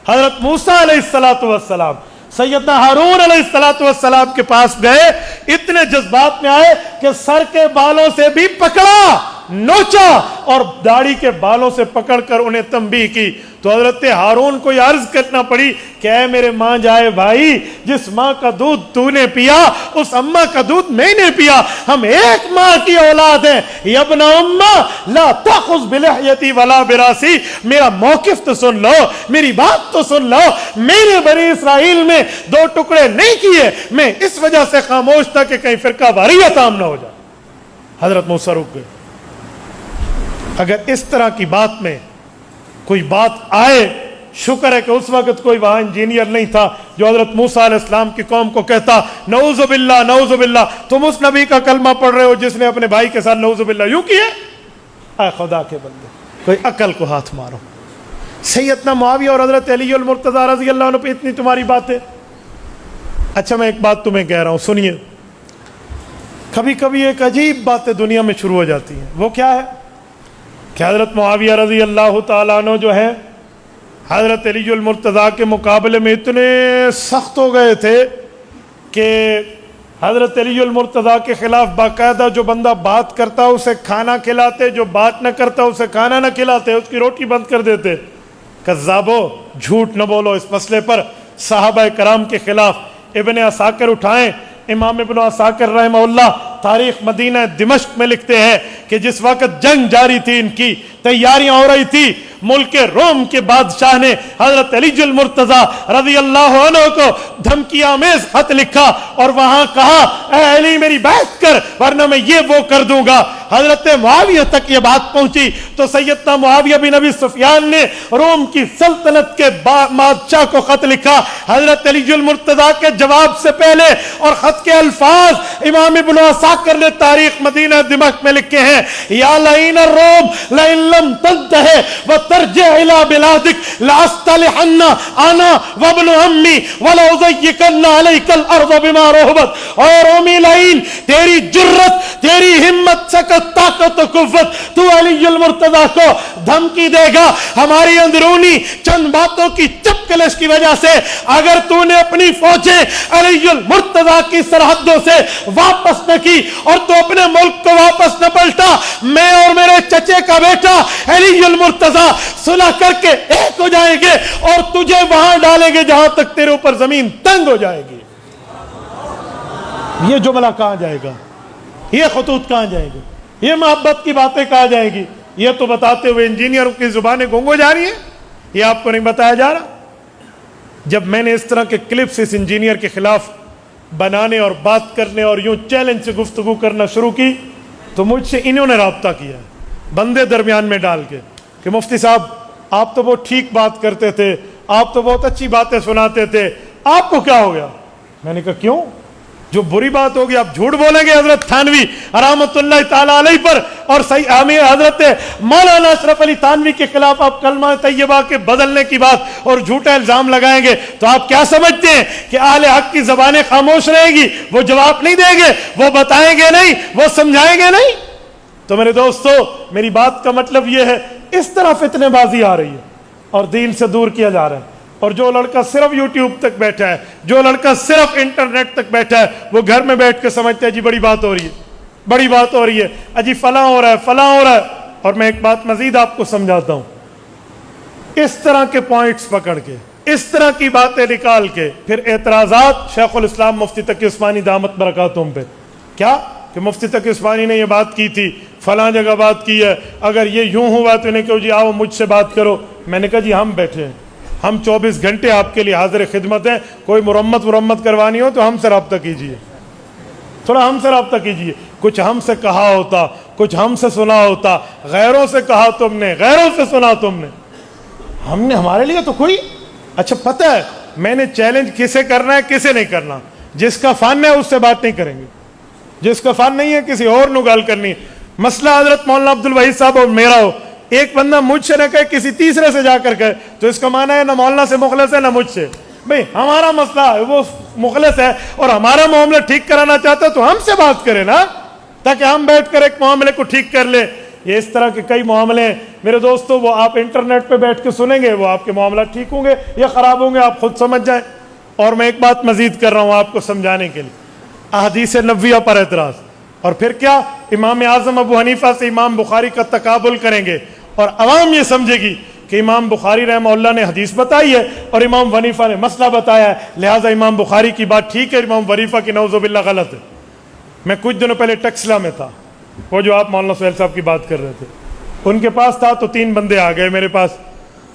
حضرت موسیٰ علیہ السلام سیدنا ہارون علیہ السلام کے پاس گئے، اتنے جذبات میں آئے کہ سر کے بالوں سے بھی پکڑا، نوچا اور داڑھی کے بالوں سے پکڑ کر انہیں تنبیہ کی. تو حضرت ہارون کو یہ عرض کرنا پڑی کہ اے میرے ماں جائے بھائی، جس ماں کا دودھ تو نے پیا اس اماں کا دودھ میں نے پیا، ہم ایک ماں کی اولاد ہیں. یبن امّا لا تأخذ بلحیتی ولا براسی، میرا موقف تو سن لو، میری بات تو سن لو. میں نے بنی اسرائیل میں 2 ٹکڑے نہیں کیے، میں اس وجہ سے خاموش تھا کہ کہیں فرقہ واریت عام نہ ہو جائے. حضرت موسیٰ رک گئے. اگر اس طرح کی بات میں کوئی بات آئے، شکر ہے کہ اس وقت کوئی وہاں انجینئر نہیں تھا جو حضرت موسیٰ علیہ السلام کی قوم کو کہتا نعوذ باللہ نعوذ باللہ، تم اس نبی کا کلمہ پڑھ رہے ہو جس نے اپنے بھائی کے ساتھ نعوذ باللہ یوں کیے. اے خدا کے بندے، کوئی عقل کو ہاتھ مارو. سیدنا معاویہ اور حضرت علی المرتضیٰ رضی اللہ عنہ پہ اتنی تمہاری باتیں. اچھا میں ایک بات تمہیں کہہ رہا ہوں، سنیے. کبھی کبھی ایک عجیب باتیں دنیا میں شروع ہو جاتی ہیں. وہ کیا ہے کہ حضرت معاویہ رضی اللہ تعالیٰ عنہ جو ہے حضرت علی المرتضیٰ کے مقابلے میں اتنے سخت ہو گئے تھے کہ حضرت علی المرتضیٰ کے خلاف باقاعدہ جو بندہ بات کرتا اسے کھانا کھلاتے، جو بات نہ کرتا اسے کھانا نہ کھلاتے، اس کی روٹی بند کر دیتے. کذابو، جھوٹ نہ بولو اس مسئلے پر. صحابہ کرام کے خلاف ابن عساکر اٹھائیں، امام ابن عساکر رحمہ اللہ تاریخ مدینہ دمشق میں لکھتے ہیں کہ جس وقت جنگ جاری تھی، ان کی تیاریاں ہو رہی تھی، ملک روم کے بادشاہ نے حضرت علی المرتضیٰ رضی اللہ عنہ کو دھمکی آمیز خط لکھا اور وہاں کہا اے علی میری بیعت کر ورنہ میں یہ وہ کر دوں گا. حضرت معاویہ تک یہ بات پہنچی تو سیدنا معاویہ بن ابی سفیان نے روم کی سلطنت کے بادشاہ کو خط لکھا حضرت علی المرتضیٰ کے جواب سے پہلے، اور خط کے الفاظ امام ابن عساکر نے تاریخ مدینہ دمشق میں لکھے ہیں. یا لعین الروم لئن لم تنتہی وترجع الى بلادک لاستلحن انا وابن عمی ولأضیقن علیک الارض بما رحبت. اور رومی لعین، تیری جرت، تیری ہمت، سکت، طاقت و قوت، تو علی المرتضیٰ کو دھمکی دے گا ہماری اندرونی چند باتوں کی چپکلش کی وجہ سے. اگر تو نے اپنی فوجیں علی المرتضیٰ کی سرحدوں سے واپس نہ کی اور تو اپنے ملک کو واپس نہ پلٹا، میں اور میرے چچے کا بیٹا علی المرتضیٰ صلح کر کے ایک ہو جائیں گے اور تجھے وہاں ڈالیں گے جہاں تک تیرے اوپر زمین تنگ ہو جائے گی. یہ جملہ کہاں جائے گا؟ یہ خطوط کہاں جائیں گے؟ یہ محبت کی باتیں کہاں جائیں گی؟ یہ تو بتاتے ہوئے انجینئروں کی زبانیں گونگو جا رہی ہیں. یہ آپ کو نہیں بتایا جا رہا. جب میں نے اس طرح کے کلپس اس انجینئر کے خلاف بنانے اور بات کرنے اور یوں چیلنج سے گفتگو کرنا شروع کی تو مجھ سے انہوں نے رابطہ کیا بندے درمیان میں ڈال کے کہ مفتی صاحب آپ تو بہت ٹھیک بات کرتے تھے، آپ تو بہت اچھی باتیں سناتے تھے، آپ کو کیا ہو گیا؟ میں نے کہا کیوں؟ جو بری بات ہوگی آپ جھوٹ بولیں گے حضرت تھانوی رحمۃ اللہ تعالیٰ علیہ پر اور حضرت مولانا اشرف علی تھانوی کے خلاف آپ کلمہ طیبہ کے بدلنے کی بات اور جھوٹا الزام لگائیں گے تو آپ کیا سمجھتے ہیں کہ اہل حق کی زبانیں خاموش رہیں گی؟ وہ جواب نہیں دیں گے، وہ بتائیں گے نہیں، وہ سمجھائیں گے نہیں؟ تو میرے دوستو، میری بات کا مطلب یہ ہے اس طرح فتنے بازی آ رہی ہے اور دین سے دور کیا جا رہا ہے. اور جو لڑکا صرف یوٹیوب تک بیٹھا ہے، جو لڑکا صرف انٹرنیٹ تک بیٹھا ہے، وہ گھر میں بیٹھ کے سمجھتا ہے جی بڑی بات ہو رہی ہے، بڑی بات ہو رہی ہے، اجی فلاں ہو رہا ہے، فلاں ہو رہا ہے. اور میں ایک بات مزید آپ کو سمجھاتا ہوں، اس طرح کے پوائنٹس پکڑ کے، اس طرح کی باتیں نکال کے پھر اعتراضات شیخ الاسلام مفتی تقی عثمانی دامت برکاتہم پہ کیا کہ مفتی تقی عثمانی نے یہ بات کی تھی، فلاں جگہ بات کی ہے، اگر یہ یوں ہوا تو انہیں کہو جی آؤ مجھ سے بات کرو. میں نے کہا جی ہم بیٹھے ہیں، ہم 24 گھنٹے آپ کے لیے حاضر خدمت ہیں، کوئی مرمت کروانی ہو تو ہم سے رابطہ کیجئے، تھوڑا ہم سے رابطہ کیجئے. کچھ ہم سے کہا ہوتا، کچھ ہم سے سنا ہوتا، غیروں سے کہا تم نے، غیروں سے سنا تم نے، ہم نے ہمارے لیے تو کوئی. اچھا پتہ ہے میں نے چیلنج کسے کرنا ہے کسے نہیں کرنا. جس کا فن ہے اس سے بات نہیں کریں گے، جس کا فن نہیں ہے کسی اور نو گال کرنی. مسئلہ حضرت مولانا عبد الوحید صاحب اور میرا ہو، ایک بندہ مجھ سے نہ کہے کسی تیسرے سے جا کر کہے تو اس کا معنی ہے نہ مولانا سے مخلص ہے نہ مجھ سے. بھئی ہمارا مسئلہ ہے وہ مخلص ہے اور ہمارا معاملہ ٹھیک کرانا چاہتا ہے تو ہم سے بات کرے نا. تاکہ ہم بیٹھ کر ایک معاملے کو ٹھیک کر لیں. یہ اس طرح کے کئی معاملے ہیں میرے دوستو، وہ آپ انٹرنیٹ پہ بیٹھ کے سنیں گے، وہ آپ کے معاملات ٹھیک ہوں گے یا خراب ہوں گے آپ خود سمجھ جائیں. اور میں ایک بات مزید کر رہا ہوں آپ کو سمجھانے کے لیے، احادیث نبویہ پر اعتراض، اور پھر کیا امام اعظم ابو حنیفہ سے امام بخاری کا تقابل کریں گے، اور عوام یہ سمجھے گی کہ امام بخاری رحمہ اللہ نے حدیث بتائی ہے اور امام حنیفہ نے مسئلہ بتایا ہے، لہٰذا امام بخاری کی بات ٹھیک ہے، امام حنیفہ کی نعوذ باللہ غلط ہے. میں کچھ دنوں پہلے ٹیکسلا میں تھا، وہ جو آپ مولانا سہیل صاحب کی بات کر رہے تھے، ان کے پاس تھا تو 3 بندے آ گئے میرے پاس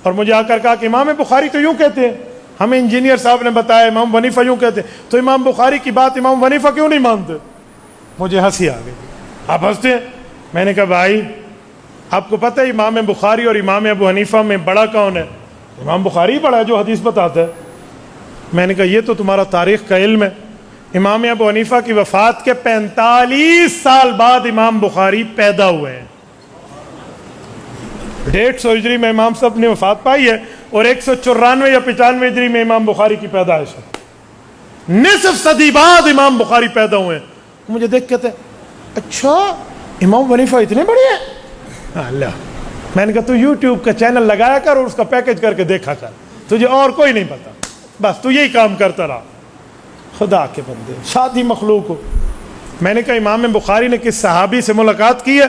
اور مجھے آ کر کہا کہ امام بخاری تو یوں کہتے ہیں، ہمیں انجینئر صاحب نے بتایا امام حنیفہ یوں کہتے ہیں، تو امام بخاری کی بات امام حنیفہ کیوں نہیں مانتے؟ مجھے ہنسی آ گئی. آپ ہنستے ہیں؟ میں نے کہا بھائی آپ کو پتہ ہے امام بخاری اور امام ابو حنیفہ میں بڑا کون ہے؟ امام بخاری بڑا ہے جو حدیث بتاتا ہے. میں نے کہا یہ تو تمہارا تاریخ کا علم ہے. امام ابو حنیفہ کی وفات کے 45 سال بعد امام بخاری پیدا ہوئے ہیں. 150 ہجری میں امام صاحب نے وفات پائی ہے اور 194 یا 95 ہجری میں امام بخاری کی پیدائش ہے. نصف صدی بعد امام بخاری پیدا ہوئے ہیں. مجھے دیکھ کہتے ہیں اچھا امام حنیفہ اتنے بڑے ہیں؟ اللہ. میں نے کہا تو یوٹیوب کا چینل لگایا کر اور اس کا پیکج کر کے دیکھا کر، تجھے اور کوئی نہیں پتا، بس تو یہی کام کرتا رہا. خدا کے بندے، شادی مخلوق ہو. میں نے کہا امام بخاری نے کس صحابی سے ملاقات کی ہے؟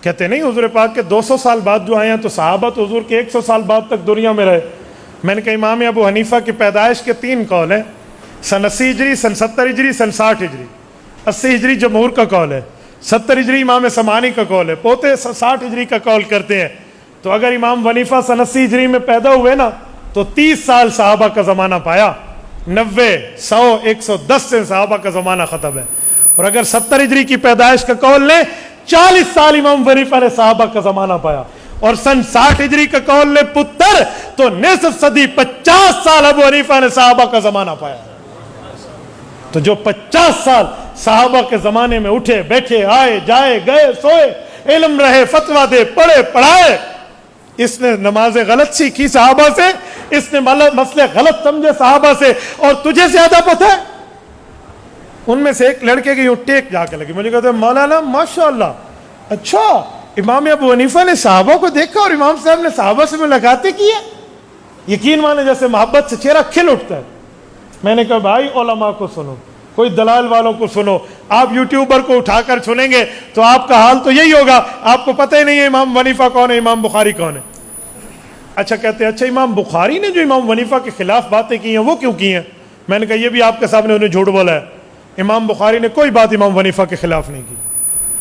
کہتے نہیں حضور پاک کے 200 سال بعد جو آئے ہیں، تو صحابہ تو حضور کے 100 سال بعد تک دنیا میں رہے. میں نے کہا امام ابو حنیفہ کی پیدائش کے 3 قول ہیں، سن 80 ہجری، سن 70 ہجری، سن 60 ہجری. 80 ہجری جمہور کا قول ہے، 70 ہجری امام سمعانی کا قول ہے، پوتے 60 ہجری کا قول کرتے ہیں. تو اگر امام حنیفہ سن 80 ہجری میں پیدا ہوئے نا تو 30 سال صحابہ کا زمانہ پایا، 90 100 110 سے صحابہ کا زمانہ ختم ہے. اور اگر 70 ہجری کی پیدائش کا قول لیں 40 سال امام حنیفہ نے صحابہ کا زمانہ پایا. اور سن 60 ہجری کا قول لیں پتر تو نصف صدی 50 سال ابو حنیفہ نے صحابہ کا زمانہ پایا. تو جو 50 سال صحابہ کے زمانے میں اٹھے بیٹھے آئے جائے گئے سوئے، علم رہے، فتویٰ دے، پڑھے پڑھائے، اس نے نمازیں غلط سیکھی صحابہ سے، اس نے مسئلے غلط سمجھے صحابہ سے، اور تجھے زیادہ پتہ ہے. ان میں سے ایک لڑکے کی یوں ٹیک جا کے لگی. مجھے کہتے ہیں مولانا ماشاءاللہ، اچھا امام ابو حنیفہ نے صحابہ کو دیکھا اور امام صاحب نے صحابہ سے ملاقاتیں کی ہے؟ یقین مانے جیسے محبت سے چہرہ کھل اٹھتا ہے. میں نے کہا بھائی علماء کو سنو، کوئی دلال والوں کو سنو. آپ یوٹیوبر کو اٹھا کر سنیں گے تو آپ کا حال تو یہی ہوگا، آپ کو پتہ ہی نہیں ہے امام حنیفہ کون ہے، امام بخاری کون ہے. اچھا کہتے ہیں اچھا امام بخاری نے جو امام حنیفہ کے خلاف باتیں کی ہیں وہ کیوں کی ہیں؟ میں نے کہا یہ بھی آپ کے سامنے انہیں جھوٹ بولا ہے. امام بخاری نے کوئی بات امام حنیفہ کے خلاف نہیں کی.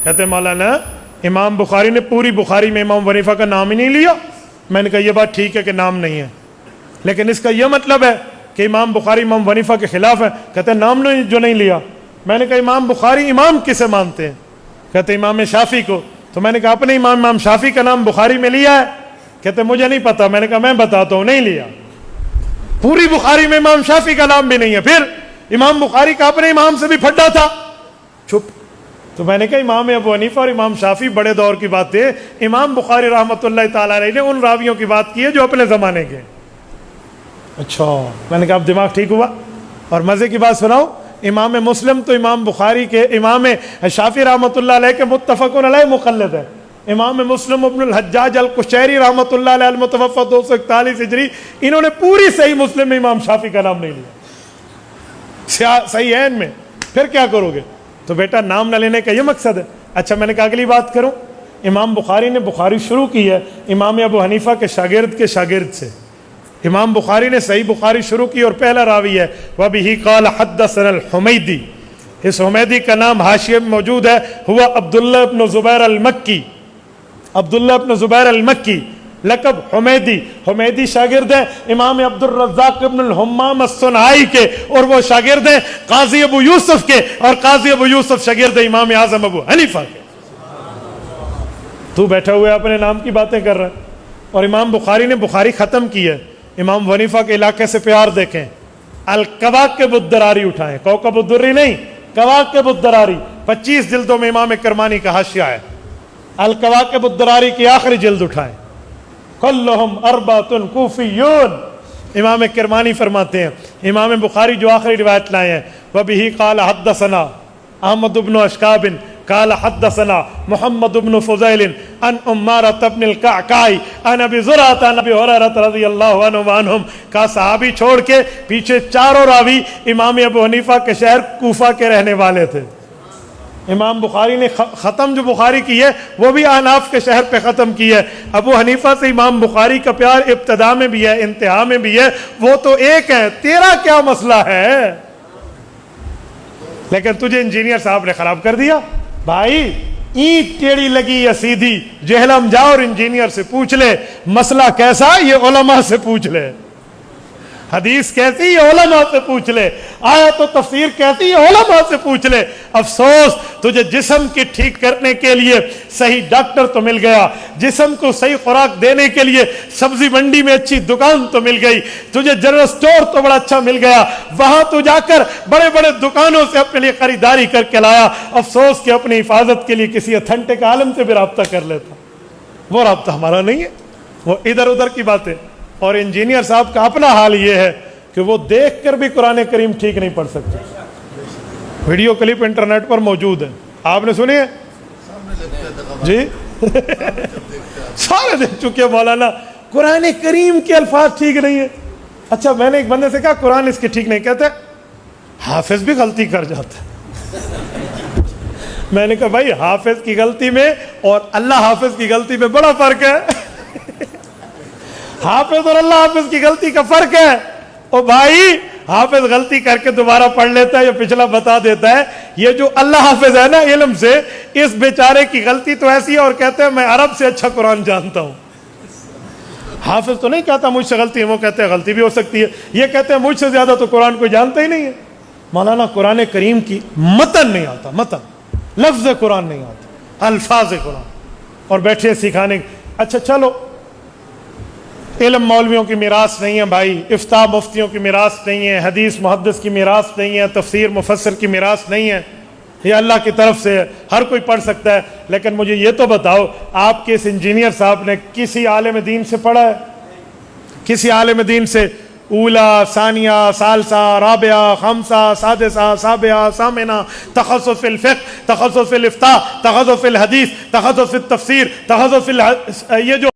کہتے ہیں مولانا امام بخاری نے پوری بخاری میں امام حنیفہ کا نام ہی نہیں لیا. میں نے کہا یہ بات ٹھیک ہے کہ نام نہیں ہے، لیکن اس کا یہ مطلب ہے کہ امام بخاری امام حنیفہ کے خلاف ہے؟ کہتے ہیں نام نے جو نہیں لیا. میں نے کہا امام بخاری امام کسے مانتے ہیں؟ کہتے ہیں امام شافعی کو. تو میں نے کہا اپنے امام شافعی کا نام بخاری میں لیا ہے؟ کہتے ہیں مجھے نہیں پتا. میں نے کہا میں بتاتا ہوں، نہیں لیا. پوری بخاری میں امام شافعی کا نام بھی نہیں ہے. پھر امام بخاری کا اپنے امام سے بھی پھڈا تھا. چپ. تو میں نے کہا امام ابو حنیفہ اور امام شافعی بڑے دور کی بات ہے، امام بخاری رحمۃ اللہ تعالی علیہ نے ان راویوں کی بات کی ہے جو اپنے زمانے کے. اچھا. میں نے کہا اب دماغ ٹھیک ہوا. اور مزے کی بات سناؤ، امام مسلم تو امام بخاری کے امام شافعی رحمۃ اللہ علیہ کے متفق علیہ مقلد ہے. امام مسلم ابن الحجاج القشیری رحمۃ اللہ علیہ المتوفی 241 ہجری، انہوں نے پوری صحیح مسلم میں امام شافعی کا نام نہیں لیا. صحیح ہے ان میں. پھر کیا کرو گے؟ تو بیٹا نام نہ لینے کا یہ مقصد ہے. اچھا میں نے کہا اگلی بات کروں. امام بخاری نے بخاری شروع کی ہے امام ابو حنیفہ کے شاگرد سے. امام بخاری نے صحیح بخاری شروع کی اور پہلا راوی ہے وَبِهِ قَالَ حَدَّثَنَا الْحُمَيْدِي. اس حمیدی کا نام حاشیے میں موجود ہے، ہوا عبداللہ ابن زبیر المکی. عبداللہ ابن زبیر المکی لقب حمیدی. حمیدی شاگرد ہیں امام عبد الرزاق ابن الحمام الصنعائی کے، اور وہ شاگرد ہیں قاضی ابو یوسف کے، اور قاضی ابو یوسف شاگرد ہیں امام اعظم ابو حنیفہ کے. تو بیٹھا ہوا اپنے نام کی باتیں کر رہا ہے. اور امام بخاری نے بخاری ختم کی ہے. امام حنیفہ کے علاقے سے پیار دیکھیں. الکواکب الدراری اٹھائیں، کوکب الدری نہیں، کواکب الدراری. 25 جلدوں میں امام کرمانی کا حاشیہ ہے. الکواکب الدراری کی آخری جلد اٹھائیں. کلہم اربعۃ کوفیون. امام کرمانی فرماتے ہیں امام بخاری جو آخری روایت لائے ہیں وَبِهِ قَالَ حَدَّثَنَا احمد بن اشکاب قال حدثنا محمد بن فضيل عن عمارة بن القعقاع عن ابي زرعة عن ابي هريرة رضی اللہ عنہ وعنہم. کا صحابی چھوڑ کے پیچھے چاروں راوی امام ابو حنیفہ کے شہر کوفہ کے رہنے والے تھے. امام بخاری نے ختم جو بخاری کی ہے وہ بھی احناف کے شہر پہ ختم کی ہے. ابو حنیفہ سے امام بخاری کا پیار ابتدا میں بھی ہے انتہا میں بھی ہے, وہ تو ایک ہے, تیرا کیا مسئلہ ہے؟ لیکن تجھے انجینئر صاحب نے خراب کر دیا. بھائی اینٹ ٹیڑھی لگی یا سیدھی, جہلم جا اور انجینئر سے پوچھ لے مسئلہ کیسا, یہ علماء سے پوچھ لے. حدیث کیسی, یہ علماء سے پوچھ لے. آیت و تفسیر کیسی, یہ علماء سے پوچھ لے. افسوس تجھے جسم کی ٹھیک کرنے کے لیے صحیح ڈاکٹر تو مل گیا, جسم کو صحیح خوراک دینے کے لیے سبزی منڈی میں اچھی دکان تو مل گئی, تجھے جنرل سٹور تو بڑا اچھا مل گیا, وہاں تو جا کر بڑے بڑے دکانوں سے اپنے لیے خریداری کر کے لایا. افسوس کہ اپنی حفاظت کے لیے کسی اتھینٹک عالم سے بھی رابطہ کر لیتا. وہ رابطہ ہمارا نہیں ہے, وہ ادھر ادھر کی باتیں. اور انجینئر صاحب کا اپنا حال یہ ہے کہ وہ دیکھ کر بھی قرآن کریم ٹھیک نہیں پڑھ سکتے. ویڈیو کلپ انٹرنیٹ پر موجود ہے, آپ نے سنی ہے جی؟ سارے دیکھ چکے مولانا, قرآن کریم کے الفاظ ٹھیک نہیں ہے. اچھا میں نے ایک بندے سے کہا قرآن اس کے ٹھیک نہیں, کہتے حافظ بھی غلطی کر جاتا ہے. میں نے کہا بھائی حافظ کی غلطی میں اور اللہ حافظ کی غلطی میں بڑا فرق ہے. حافظ اور اللہ حافظ کی غلطی کا فرق ہے. اور بھائی حافظ غلطی کر کے دوبارہ پڑھ لیتا ہے یا پچھلا بتا دیتا ہے. یہ جو اللہ حافظ ہے نا علم سے, اس بیچارے کی غلطی تو ایسی ہے اور کہتے ہیں میں عرب سے اچھا قرآن جانتا ہوں. حافظ تو نہیں کہتا مجھ سے غلطی ہے, وہ کہتے ہیں غلطی بھی ہو سکتی ہے. یہ کہتے ہیں مجھ سے زیادہ تو قرآن کوئی جانتا ہی نہیں ہے. مولانا قرآن کریم کی متن نہیں آتا, متن لفظ قرآن نہیں آتا, الفاظ قرآن, اور بیٹھے سکھانے. اچھا چلو, علم مولویوں کی میراث نہیں ہے بھائی, افتاء مفتیوں کی میراث نہیں ہے, حدیث محدث کی میراث نہیں ہے, تفسیر مفسر کی میراث نہیں ہے, یہ اللہ کی طرف سے ہے, ہر کوئی پڑھ سکتا ہے. لیکن مجھے یہ تو بتاؤ آپ کے اس انجینئر صاحب نے کسی عالم دین سے پڑھا ہے؟ کسی عالم دین سے اولا, ثانیہ, ثالثہ, رابعہ, خامسہ, سادسہ, سابعہ, ثامنہ, تخصص فی الفقہ, تخصص فی الافتاء, تخصص فی الحدیث, تخصص فی التفسیر, تخصص فی یہ جو